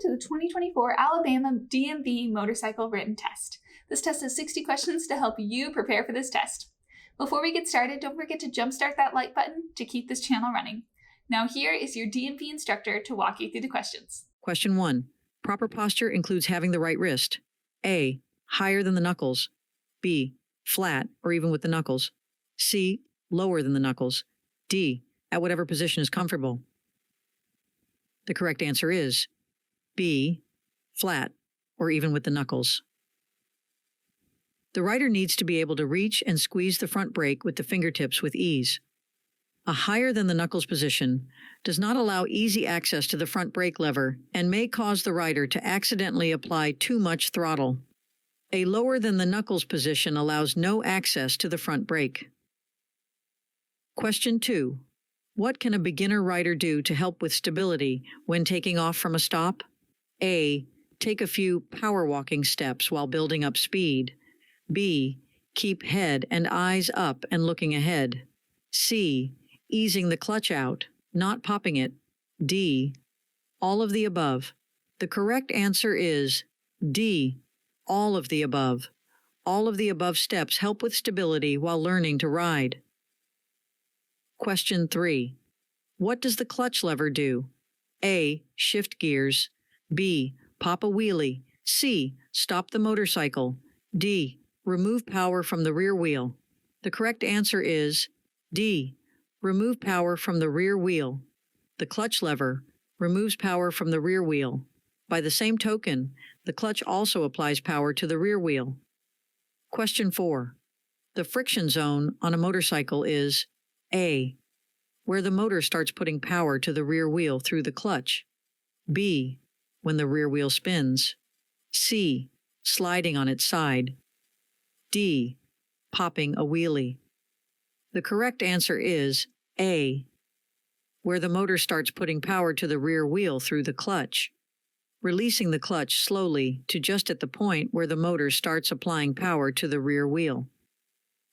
to the 2024 Alabama DMV Motorcycle Written Test. This test has 60 questions to help you prepare for this test. Before we get started, don't forget to jumpstart that like button to keep this channel running. Now here is your DMV instructor to walk you through the questions. Question 1. Proper posture includes having the right wrist. A. Higher than the knuckles. B. Flat or even with the knuckles. C. Lower than the knuckles. D. At whatever position is comfortable. The correct answer is B. Flat or even with the knuckles. The rider needs to be able to reach and squeeze the front brake with the fingertips with ease. A higher than the knuckles position does not allow easy access to the front brake lever and may cause the rider to accidentally apply too much throttle. A lower than the knuckles position allows no access to the front brake. Question 2. What can a beginner rider do to help with stability when taking off from a stop? A. Take a few power walking steps while building up speed. B. Keep head and eyes up and looking ahead. C. Easing the clutch out, not popping it. D. All of the above. The correct answer is D. All of the above. All of the above steps help with stability while learning to ride. Question 3. What does the clutch lever do? A. Shift gears. B. Pop a wheelie. C. Stop the motorcycle. D. Remove power from the rear wheel. The correct answer is D. Remove power from the rear wheel. The clutch lever removes power from the rear wheel. By the same token, the clutch also applies power to the rear wheel. Question 4. The friction zone on a motorcycle is A. Where the motor starts putting power to the rear wheel through the clutch. B. When the rear wheel spins. C. Sliding on its side. D. Popping a wheelie. The correct answer is A. Where the motor starts putting power to the rear wheel through the clutch, releasing the clutch slowly to just at the point where the motor starts applying power to the rear wheel,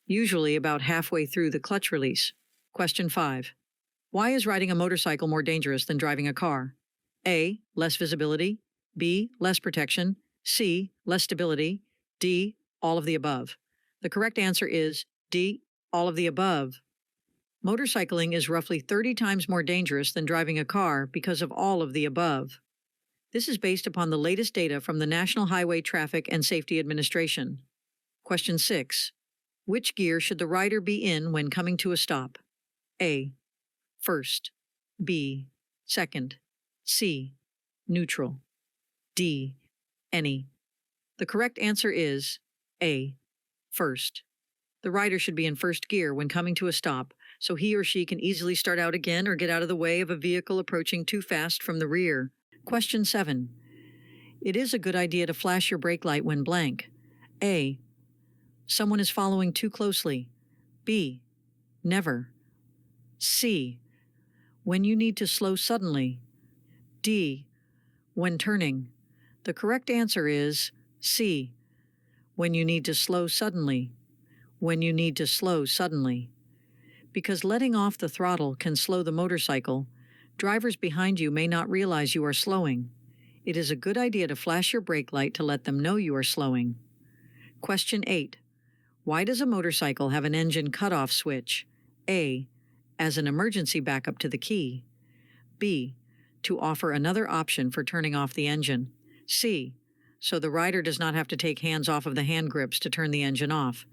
usually about halfway through the clutch release. Question 5. Why is riding a motorcycle more dangerous than driving a car? A. Less visibility. B. Less protection. C. Less stability. D. All of the above. The correct answer is D. All of the above. Motorcycling is roughly 30 times more dangerous than driving a car because of all of the above. This is based upon the latest data from the National Highway Traffic and Safety Administration. Question 6. Which gear should the rider be in when coming to a stop? A. First. B. Second. C. Neutral. D. Any. The correct answer is A. First. The rider should be in first gear when coming to a stop, so he or she can easily start out again or get out of the way of a vehicle approaching too fast from the rear. Question 7. It is a good idea to flash your brake light when blank. A. Someone is following too closely. B. Never. C. When you need to slow suddenly. D. When turning. The correct answer is C. When you need to slow suddenly. When you need to slow suddenly. Because letting off the throttle can slow the motorcycle, drivers behind you may not realize you are slowing. It is a good idea to flash your brake light to let them know you are slowing. Question 8. Why does a motorcycle have an engine cutoff switch? A. As an emergency backup to the key. B. To offer another option for turning off the engine. C. So the rider does not have to take hands off of the hand grips to turn the engine off.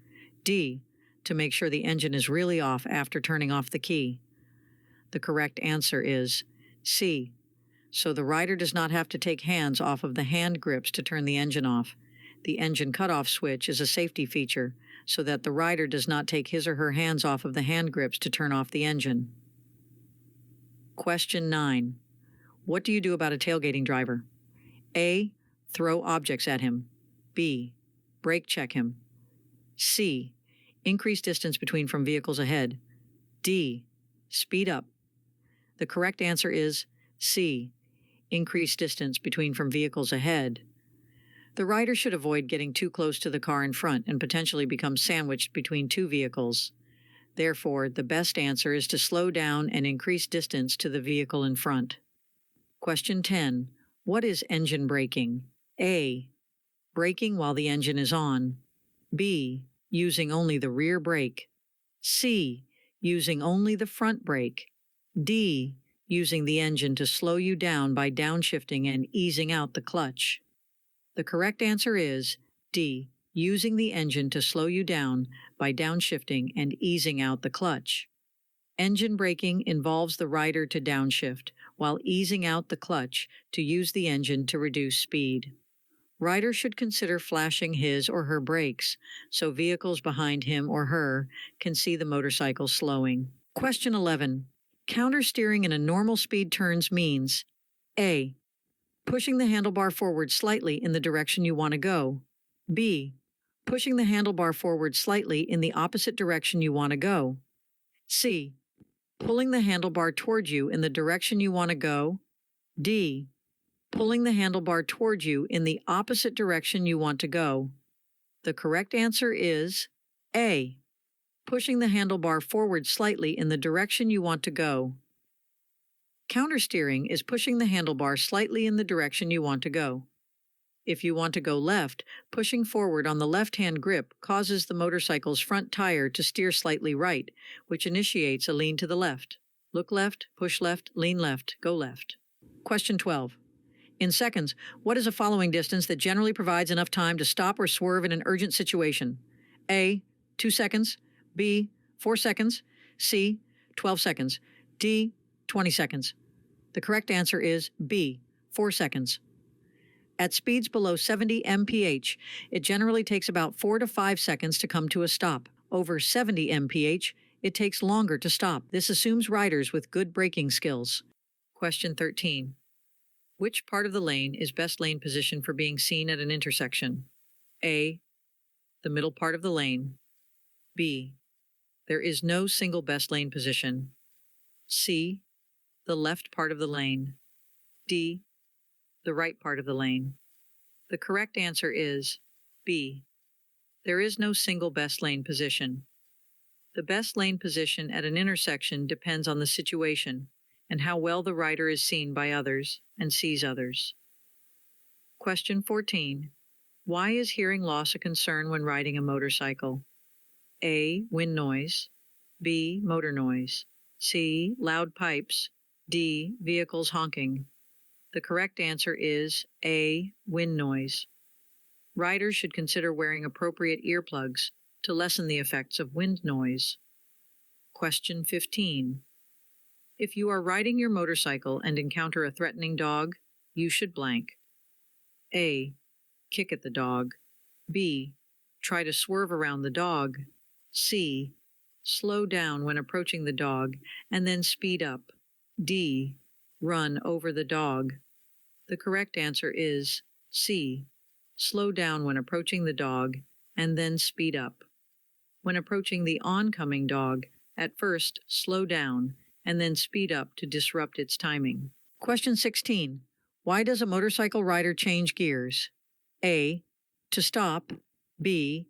D. To make sure the engine is really off after turning off the key. The correct answer is C. So the rider does not have to take hands off of the hand grips to turn the engine off. The engine cutoff switch is a safety feature so that the rider does not take his or her hands off of the hand grips to turn off the engine. Question 9. What do you do about a tailgating driver? A. Throw objects at him. B. Brake check him. C. Increase distance between from vehicles ahead. D. Speed up. The correct answer is C. Increase distance between from vehicles ahead. The rider should avoid getting too close to the car in front and potentially become sandwiched between two vehicles. Therefore, the best answer is to slow down and increase distance to the vehicle in front. Question 10. What is engine braking? A. Braking while the engine is on. B. Using only the rear brake. C. Using only the front brake. D. Using the engine to slow you down by downshifting and easing out the clutch. The correct answer is D. Using the engine to slow you down by downshifting and easing out the clutch. Engine braking involves the rider to downshift while easing out the clutch to use the engine to reduce speed. Rider should consider flashing his or her brakes so vehicles behind him or her can see the motorcycle slowing. Question 11. Countersteering in a normal speed turns means A. Pushing the handlebar forward slightly in the direction you want to go. B. Pushing the handlebar forward slightly in the opposite direction you want to go. C. Pulling the handlebar toward you in the direction you want to go. D. Pulling the handlebar toward you in the opposite direction you want to go. The correct answer is A. Pushing the handlebar forward slightly in the direction you want to go. Countersteering is pushing the handlebar slightly in the direction you want to go. If you want to go left, pushing forward on the left-hand grip causes the motorcycle's front tire to steer slightly right, which initiates a lean to the left. Look left, push left, lean left, go left. Question 12. In seconds, what is a following distance that generally provides enough time to stop or swerve in an urgent situation? A. 2 seconds. B. 4 seconds. C. 12 seconds. D. 20 seconds. The correct answer is B. 4 seconds. At speeds below 70 mph, it generally takes about 4 to 5 seconds to come to a stop. Over 70 mph, it takes longer to stop. This assumes riders with good braking skills. Question 13. Which part of the lane is best lane position for being seen at an intersection? A. The middle part of the lane. B. There is no single best lane position. C. The left part of the lane. D. The right part of the lane. The correct answer is B. There is no single best lane position. The best lane position at an intersection depends on the situation and how well the rider is seen by others and sees others. Question 14. Why is hearing loss a concern when riding a motorcycle? A. Wind noise. B. Motor noise. C. Loud pipes. D. Vehicles honking. The correct answer is A. Wind noise. Riders should consider wearing appropriate earplugs to lessen the effects of wind noise. Question 15. If you are riding your motorcycle and encounter a threatening dog, you should blank. A. Kick at the dog. B. Try to swerve around the dog. C. Slow down when approaching the dog and then speed up. D. Run over the dog. The correct answer is C. Slow down when approaching the dog and then speed up. When approaching the oncoming dog, at first slow down and then speed up to disrupt its timing. Question 16. Why does a motorcycle rider change gears? A. To stop. B.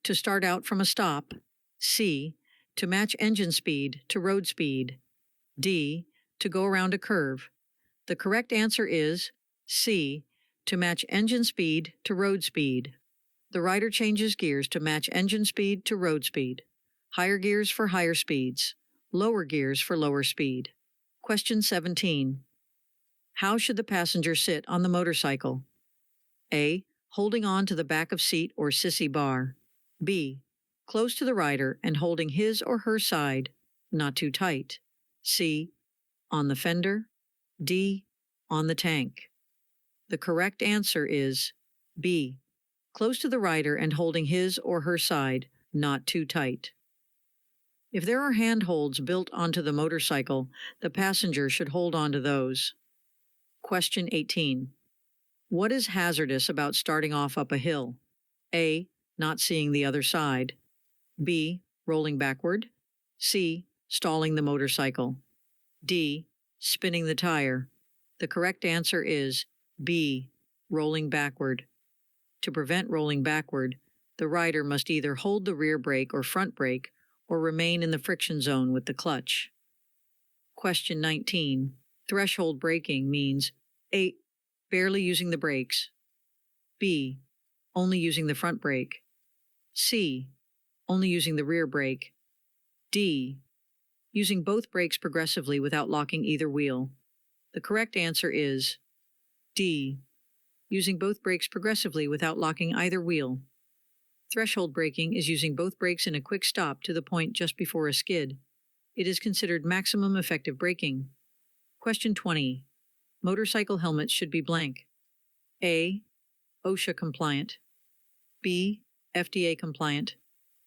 To start out from a stop. C. To match engine speed to road speed. D. To go around a curve. The correct answer is C. To match engine speed to road speed. The rider changes gears to match engine speed to road speed. Higher gears for higher speeds. Lower gears for lower speed. Question 17. How should the passenger sit on the motorcycle? A. Holding on to the back of seat or sissy bar. B. Close to the rider and holding his or her side, not too tight. C. On the fender. D. On the tank. The correct answer is B. Close to the rider and holding his or her side, not too tight. If there are handholds built onto the motorcycle, the passenger should hold on to those. Question 18. What is hazardous about starting off up a hill? A. Not seeing the other side. B. Rolling backward. C. Stalling the motorcycle. D. Spinning the tire. The correct answer is B. Rolling backward. To prevent rolling backward, the rider must either hold the rear brake or front brake or remain in the friction zone with the clutch. Question 19. Threshold braking means A. barely using the brakes. B, only using the front brake. C, only using the rear brake. D, using both brakes progressively without locking either wheel. The correct answer is D, using both brakes progressively without locking either wheel. Threshold braking is using both brakes in a quick stop to the point just before a skid. It is considered maximum effective braking. Question 20. Motorcycle helmets should be blank. A, OSHA compliant. B, FDA compliant.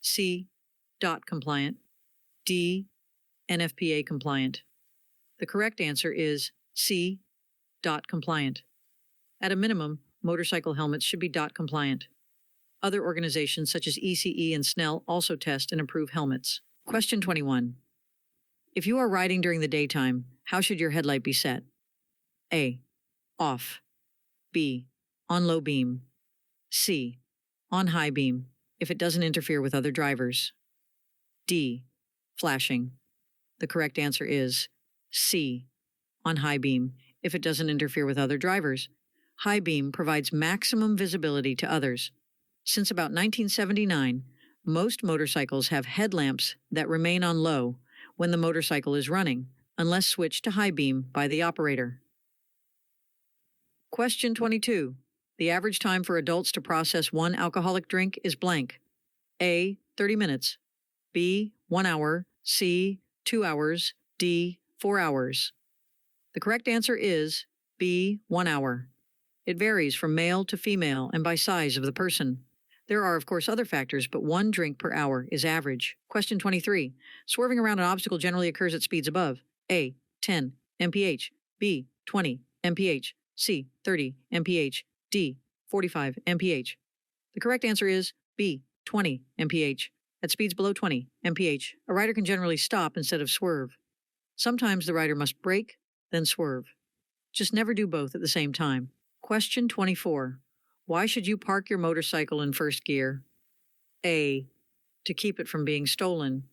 C, DOT compliant. D, NFPA compliant. The correct answer is C, DOT compliant. At a minimum, motorcycle helmets should be DOT compliant. Other organizations such as ECE and SNELL also test and approve helmets. Question 21. If you are riding during the daytime, how should your headlight be set? A, off. B, on low beam. C, on high beam, if it doesn't interfere with other drivers. D, flashing. The correct answer is C, on high beam, if it doesn't interfere with other drivers. High beam provides maximum visibility to others. Since about 1979, most motorcycles have headlamps that remain on low when the motorcycle is running, unless switched to high beam by the operator. Question 22. The average time for adults to process one alcoholic drink is blank. A, 30 minutes. B, 1 hour. C, 2 hours. D, 4 hours. The correct answer is B, 1 hour. It varies from male to female and by size of the person. There are, of course, other factors, but 1 drink per hour is average. Question 23. Swerving around an obstacle generally occurs at speeds above A, 10 mph, B, 20 mph, C, 30 mph, D, 45 mph. The correct answer is B, 20 mph. At speeds below 20 mph, a rider can generally stop instead of swerve. Sometimes the rider must brake, then swerve. Just never do both at the same time. Question 24. Why should you park your motorcycle in first gear? A, to keep it from being stolen.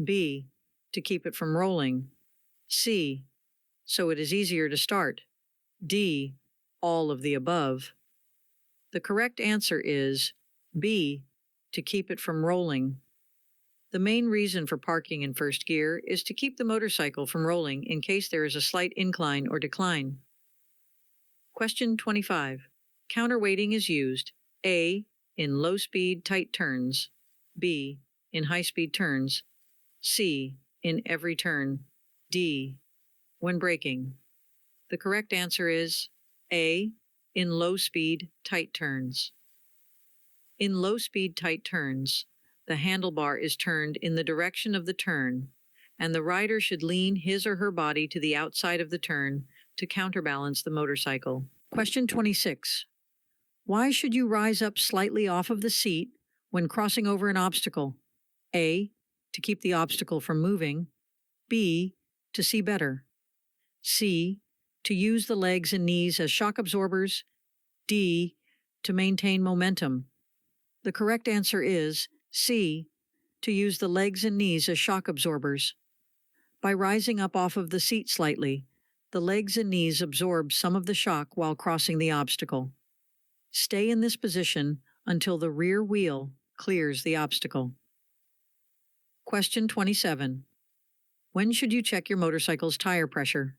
B, to keep it from rolling. C, so it is easier to start. D, all of the above. The correct answer is B, to keep it from rolling. The main reason for parking in first gear is to keep the motorcycle from rolling in case there is a slight incline or decline. Question 25. Counterweighting is used A, in low-speed tight turns, B, in high-speed turns, C, in every turn, D, when braking. The correct answer is A, in low-speed tight turns. In low-speed tight turns, the handlebar is turned in the direction of the turn, and the rider should lean his or her body to the outside of the turn to counterbalance the motorcycle. Question 26. Why should you rise up slightly off of the seat when crossing over an obstacle? A, to keep the obstacle from moving. B, to see better. C, to use the legs and knees as shock absorbers. D, to maintain momentum. The correct answer is C, to use the legs and knees as shock absorbers. By rising up off of the seat slightly, the legs and knees absorb some of the shock while crossing the obstacle. Stay in this position until the rear wheel clears the obstacle. Question 27. When should you check your motorcycle's tire pressure?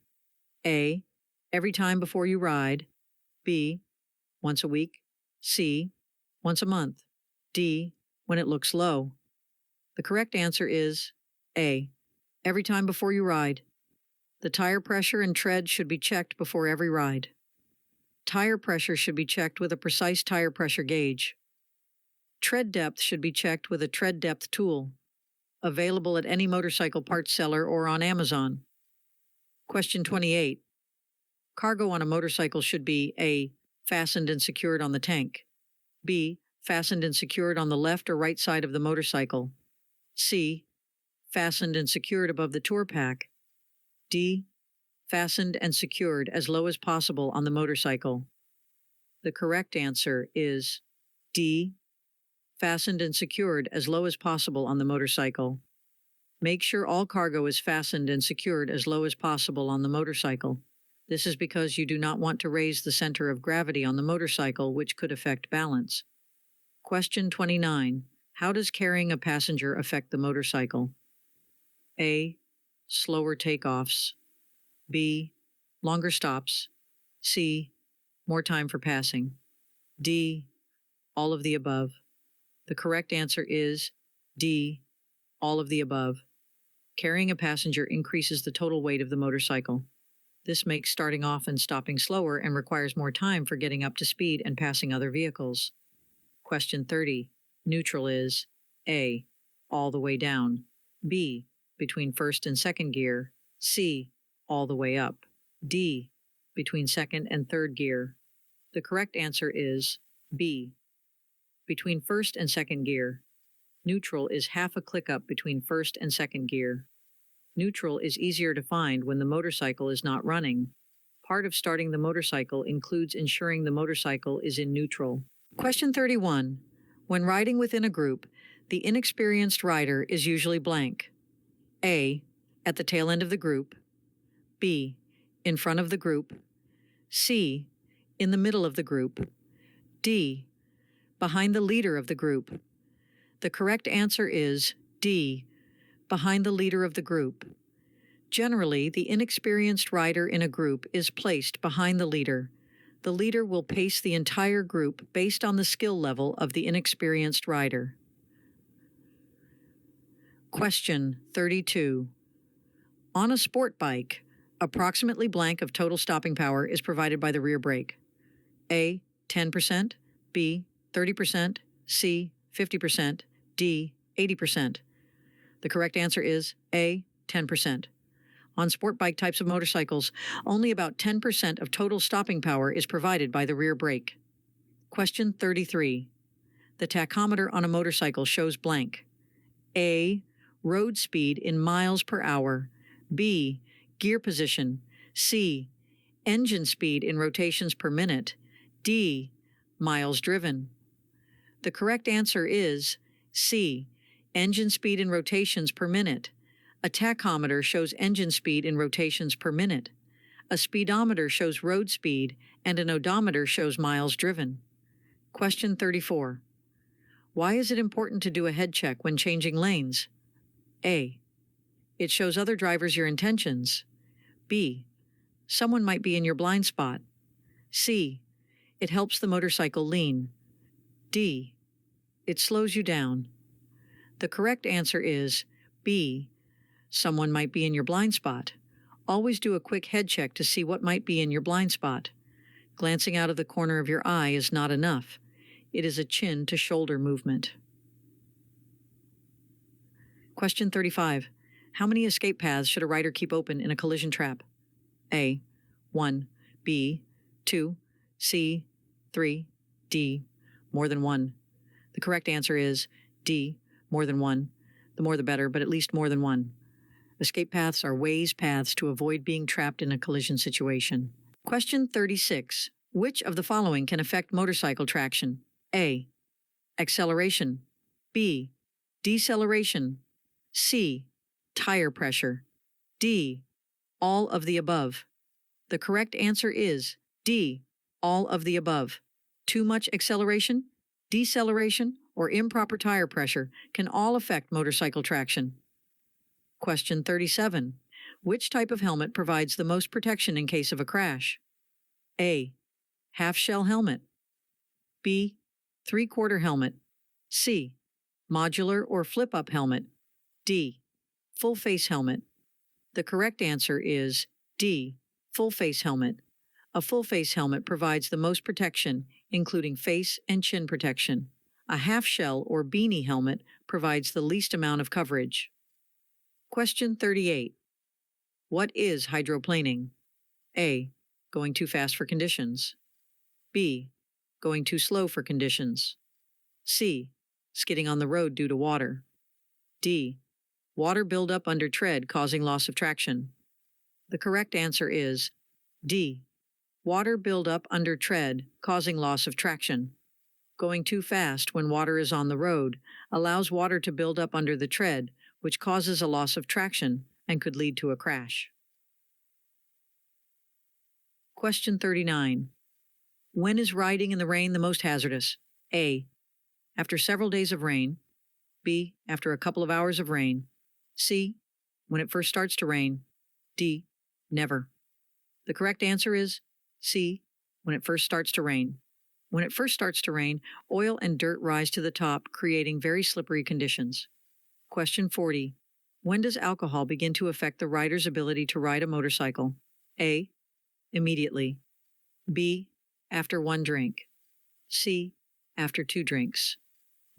A, every time before you ride. B, once a week. C, once a month. D, when it looks low. The correct answer is A, every time before you ride. The tire pressure and tread should be checked before every ride. Tire pressure should be checked with a precise tire pressure gauge. Tread depth should be checked with a tread depth tool, available at any motorcycle parts seller or on Amazon. Question 28. Cargo on a motorcycle should be A, fastened and secured on the tank. B, fastened and secured on the left or right side of the motorcycle. C, fastened and secured above the tour pack. D, fastened and secured as low as possible on the motorcycle. The correct answer is D, fastened and secured as low as possible on the motorcycle. Make sure all cargo is fastened and secured as low as possible on the motorcycle. This is because you do not want to raise the center of gravity on the motorcycle, which could affect balance. Question 29. How does carrying a passenger affect the motorcycle? A. Slower takeoffs. B. Longer stops. C. More time for passing. D. All of the above. The correct answer is D. All of the above. Carrying a passenger increases the total weight of the motorcycle. This makes starting off and stopping slower and requires more time for getting up to speed and passing other vehicles. Question 30. Neutral is A. All the way down. B. Between first and second gear. C. All the way up. D. Between second and third gear. The correct answer is B. Between first and second gear. Neutral is half a click up between first and second gear. Neutral is easier to find when the motorcycle is not running. Part of starting the motorcycle includes ensuring the motorcycle is in neutral. Question 31. When riding within a group, the inexperienced rider is usually blank. A. At the tail end of the group. B. In front of the group. C. In the middle of the group. D. Behind the leader of the group. The correct answer is D. Behind the leader of the group. Generally, the inexperienced rider in a group is placed behind the leader. The leader will pace the entire group based on the skill level of the inexperienced rider. Question 32. On a sport bike, approximately blank of total stopping power is provided by the rear brake. A. 10%, B. 30%, C. 50%, D. 80%. The correct answer is A. 10%. On sport bike types of motorcycles, only about 10% of total stopping power is provided by the rear brake. Question 33. The tachometer on a motorcycle shows blank. A. Road speed in miles per hour. B. Gear position. C. Engine speed in rotations per minute. D. Miles driven. The correct answer is C. Engine speed in rotations per minute. A tachometer shows engine speed in rotations per minute. A speedometer shows road speed, and an odometer shows miles driven. Question 34. Why is it important to do a head check when changing lanes? A. It shows other drivers your intentions. B. Someone might be in your blind spot. C. It helps the motorcycle lean. D. It slows you down. The correct answer is B. Someone might be in your blind spot. Always do a quick head check to see what might be in your blind spot. Glancing out of the corner of your eye is not enough. It is a chin to shoulder movement. Question 35. How many escape paths should a rider keep open in a collision trap? A. 1. B. 2. C. 3. D. More than 1. The correct answer is D. More than 1. The more the better, but at least more than 1. Escape paths are paths to avoid being trapped in a collision situation. Question 36. Which of the following can affect motorcycle traction? A. Acceleration. B. Deceleration. C. Tire pressure. D. All of the above. The correct answer is D. All of the above. Too much acceleration, deceleration, or improper tire pressure can all affect motorcycle traction. Question 37. Which type of helmet provides the most protection in case of a crash? A. Half-shell helmet. B. Three-quarter helmet. C. Modular or flip-up helmet. D. Full-face helmet. The correct answer is D. Full-face helmet. A full-face helmet provides the most protection, including face and chin protection. A half-shell or beanie helmet provides the least amount of coverage. Question 38. What is hydroplaning? A. Going too fast for conditions. B. Going too slow for conditions. C. Skidding on the road due to water. D. Water buildup under tread causing loss of traction. The correct answer is D. Water buildup under tread causing loss of traction. Going too fast when water is on the road allows water to build up under the tread, which causes a loss of traction and could lead to a crash. Question 39. When is riding in the rain the most hazardous? A. After several days of rain. B. After a couple of hours of rain. C. When it first starts to rain. D. Never. The correct answer is C. When it first starts to rain. When it first starts to rain, oil and dirt rise to the top, creating very slippery conditions. Question 40. When does alcohol begin to affect the rider's ability to ride a motorcycle? A. Immediately. B. After 1 drink. C. After 2 drinks.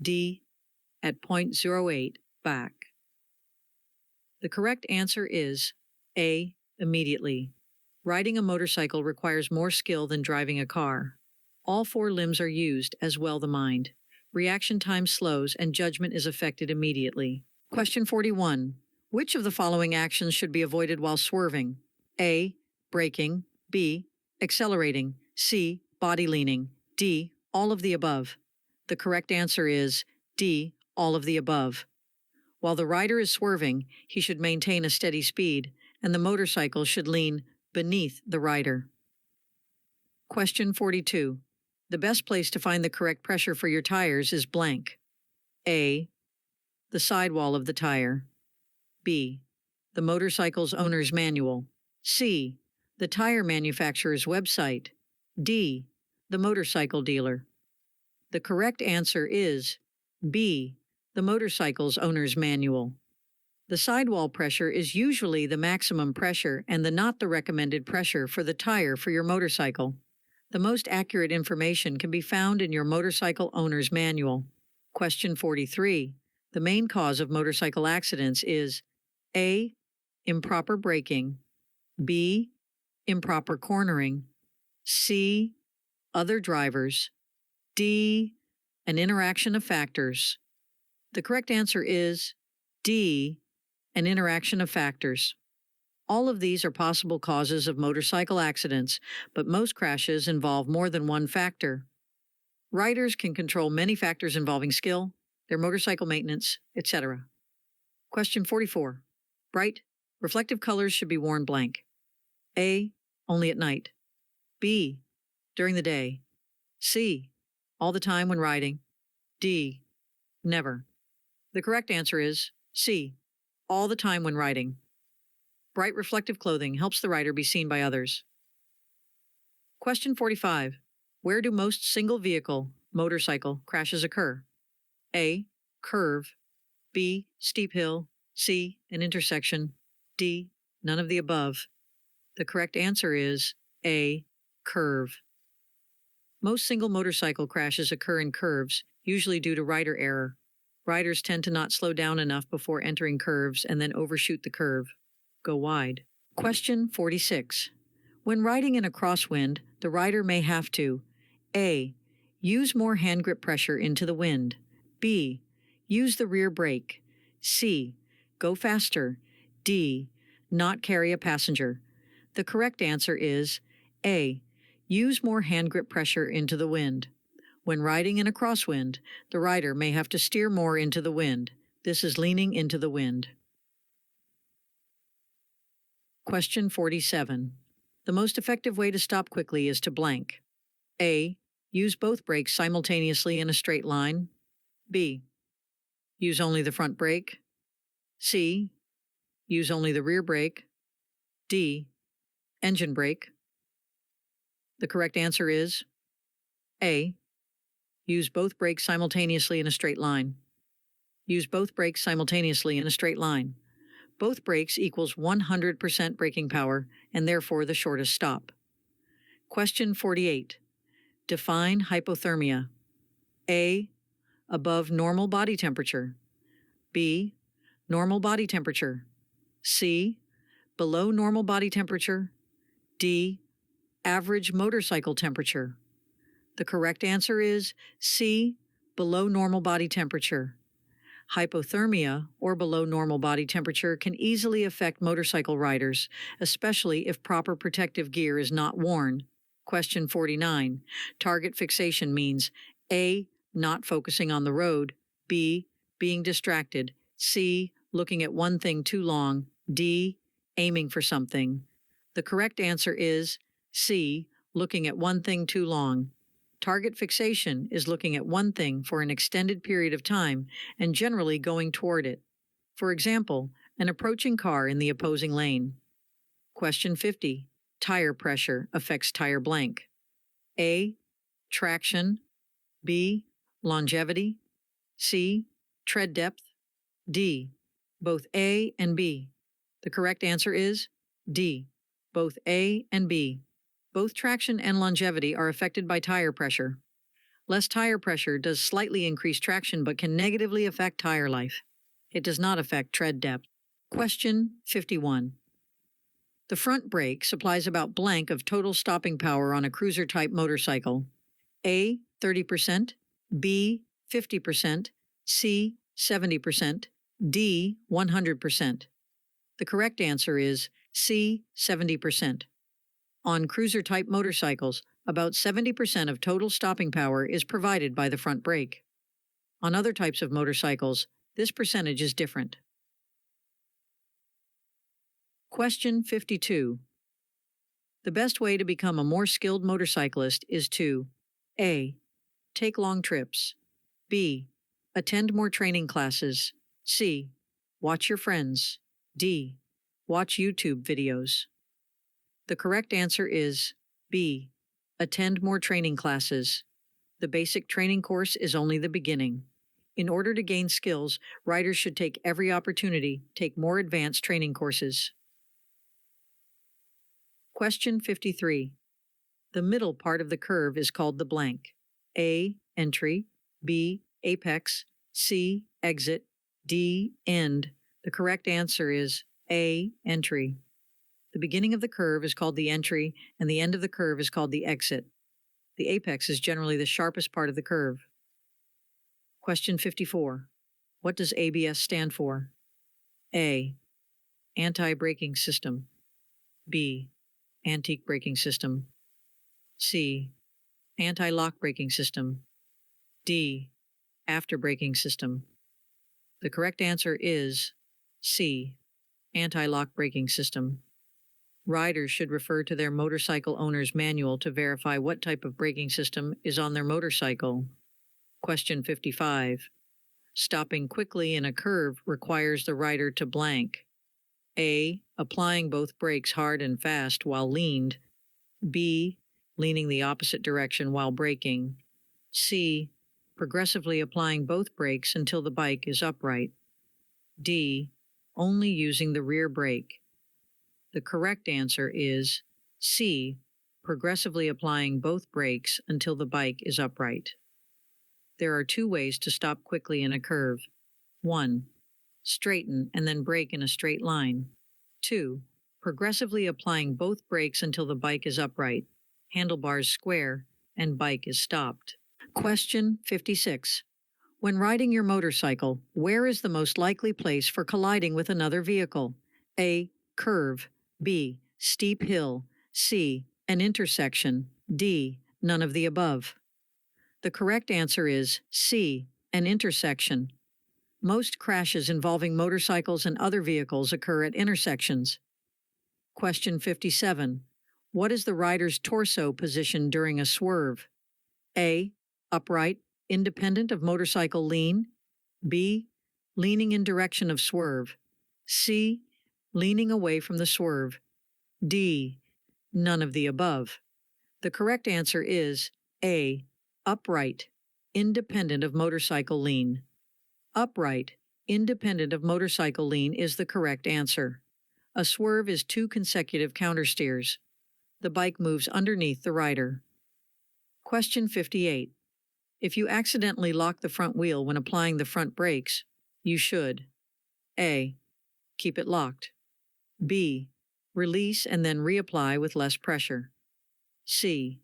D. At 0.08 back. The correct answer is A. Immediately. Riding a motorcycle requires more skill than driving a car. All 4 limbs are used, as well the mind. Reaction time slows and judgment is affected immediately. Question 41. Which of the following actions should be avoided while swerving? A. Braking. B. Accelerating. C. Body leaning. D. All of the above. The correct answer is D. All of the above. While the rider is swerving, he should maintain a steady speed, and the motorcycle should lean beneath the rider. Question 42. The best place to find the correct pressure for your tires is blank. A. The sidewall of the tire. B. The motorcycle's owner's manual. C. The tire manufacturer's website. D. The motorcycle dealer. The correct answer is B. The motorcycle's owner's manual. The sidewall pressure is usually the maximum pressure and not the recommended pressure for the tire for your motorcycle. The most accurate information can be found in your motorcycle owner's manual. Question 43. The main cause of motorcycle accidents is A. Improper braking. B. Improper cornering. C. Other drivers. D. An interaction of factors. The correct answer is D. An interaction of factors. All of these are possible causes of motorcycle accidents, but most crashes involve more than one factor. Riders can control many factors involving skill, their motorcycle maintenance, etc. Question 44. Bright, reflective colors should be worn blank. A. Only at night. B. During the day. C. All the time when riding. D. Never. The correct answer is C. All the time when riding. Bright reflective clothing helps the rider be seen by others. Question 45. Where do most single-vehicle, motorcycle, crashes occur? A. Curve. B. Steep hill. C. An intersection. D. None of the above. The correct answer is A. Curve. Most single motorcycle crashes occur in curves, usually due to rider error. Riders tend to not slow down enough before entering curves and then overshoot the curve. Go wide. Question 46. When riding in a crosswind, the rider may have to A. Use more hand grip pressure into the wind. B. Use the rear brake. C. Go faster. D. Not carry a passenger. The correct answer is A. Use more hand grip pressure into the wind. When riding in a crosswind, the rider may have to steer more into the wind. This is leaning into the wind. Question 47. The most effective way to stop quickly is to blank. A. Use both brakes simultaneously in a straight line. B. Use only the front brake. C. Use only the rear brake. D. Engine brake. The correct answer is A. Use both brakes simultaneously in a straight line. Use both brakes simultaneously in a straight line. Both brakes equals 100% braking power and therefore the shortest stop. Question 48. Define hypothermia. A. Above normal body temperature. B. Normal body temperature. C. Below normal body temperature. D. Average motorcycle temperature. The correct answer is C. Below normal body temperature. Hypothermia, or below normal body temperature, can easily affect motorcycle riders, especially if proper protective gear is not worn. Question 49. Target fixation means A. Not focusing on the road. B. Being distracted. C. Looking at one thing too long. D. Aiming for something. The correct answer is C. Looking at one thing too long. Target fixation is looking at one thing for an extended period of time and generally going toward it. For example, an approaching car in the opposing lane. Question 50. Tire pressure affects tire blank. A. Traction. B. Longevity. C. Tread depth. D. Both A and B. The correct answer is D. Both A and B. Both traction and longevity are affected by tire pressure. Less tire pressure does slightly increase traction but can negatively affect tire life. It does not affect tread depth. Question 51. The front brake supplies about blank of total stopping power on a cruiser-type motorcycle. A. 30%, B. 50%, C. 70%, D. 100%. The correct answer is C. 70%. On cruiser-type motorcycles, about 70% of total stopping power is provided by the front brake. On other types of motorcycles, this percentage is different. Question 52. The best way to become a more skilled motorcyclist is to A. Take long trips. B. Attend more training classes. C. Watch your friends. D. Watch YouTube videos. The correct answer is B. Attend more training classes. The basic training course is only the beginning. In order to gain skills, riders should take every opportunity, take more advanced training courses. Question 53. The middle part of the curve is called the blank. A. Entry. B. Apex. C. Exit. D. End. The correct answer is A. Entry. The beginning of the curve is called the entry, and the end of the curve is called the exit. The apex is generally the sharpest part of the curve. Question 54. What does ABS stand for? A. Anti-braking system. B. Antique braking system. C. Anti-lock braking system. D. After braking system. The correct answer is C. Anti-lock braking system. Riders should refer to their motorcycle owner's manual to verify what type of braking system is on their motorcycle. Question 55. Stopping quickly in a curve requires the rider to blank. A. Applying both brakes hard and fast while leaned. B. Leaning the opposite direction while braking. C. Progressively applying both brakes until the bike is upright. D. Only using the rear brake. The correct answer is C. Progressively applying both brakes until the bike is upright. There are two ways to stop quickly in a curve. 1. Straighten and then brake in a straight line. 2. Progressively applying both brakes until the bike is upright, handlebars square, and bike is stopped. Question 56. When riding your motorcycle, where is the most likely place for colliding with another vehicle? A. Curve. B. Steep hill. C. An intersection. D. None of the above. The correct answer is C. An intersection. Most crashes involving motorcycles and other vehicles occur at intersections. Question 57. What is the rider's torso position during a swerve? A. Upright, independent of motorcycle lean. B. Leaning in direction of swerve. C. Leaning away from the swerve. D. None of the above. The correct answer is A. Upright, independent of motorcycle lean. Upright, independent of motorcycle lean is the correct answer. A swerve is 2 consecutive countersteers. The bike moves underneath the rider. Question 58. If you accidentally lock the front wheel when applying the front brakes, you should A. Keep it locked. B. Release and then reapply with less pressure. C.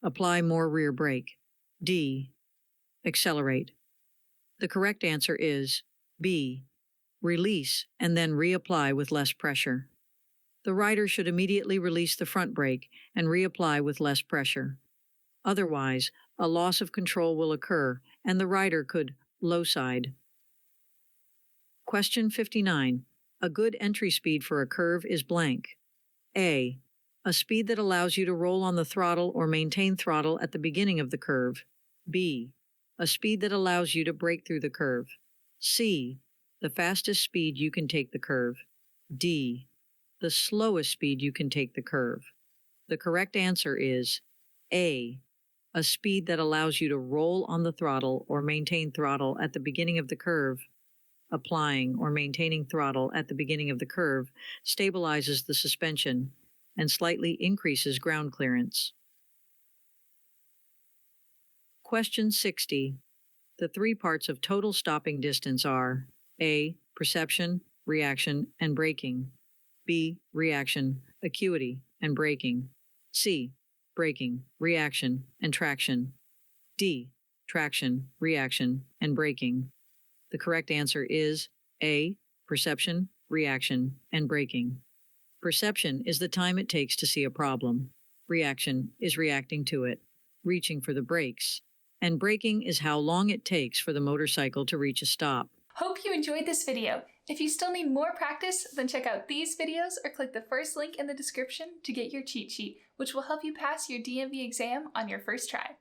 Apply more rear brake. D. Accelerate. The correct answer is B. Release and then reapply with less pressure. The rider should immediately release the front brake and reapply with less pressure. Otherwise, a loss of control will occur and the rider could low side. Question 59. A good entry speed for a curve is blank. A. A speed that allows you to roll on the throttle or maintain throttle at the beginning of the curve. B. A speed that allows you to break through the curve. C. The fastest speed you can take the curve. D. The slowest speed you can take the curve. The correct answer is A. A speed that allows you to roll on the throttle or maintain throttle at the beginning of the curve. Applying or maintaining throttle at the beginning of the curve stabilizes the suspension and slightly increases ground clearance. Question 60. The three parts of total stopping distance are A. Perception, reaction, and braking. B. Reaction, acuity, and braking. C. Braking, reaction, and traction. D. Traction, reaction, and braking. The correct answer is A. Perception, reaction, and braking. Perception is the time it takes to see a problem. Reaction is reacting to it, reaching for the brakes. And braking is how long it takes for the motorcycle to reach a stop. Hope you enjoyed this video. If you still need more practice, then check out these videos or click the first link in the description to get your cheat sheet, which will help you pass your DMV exam on your first try.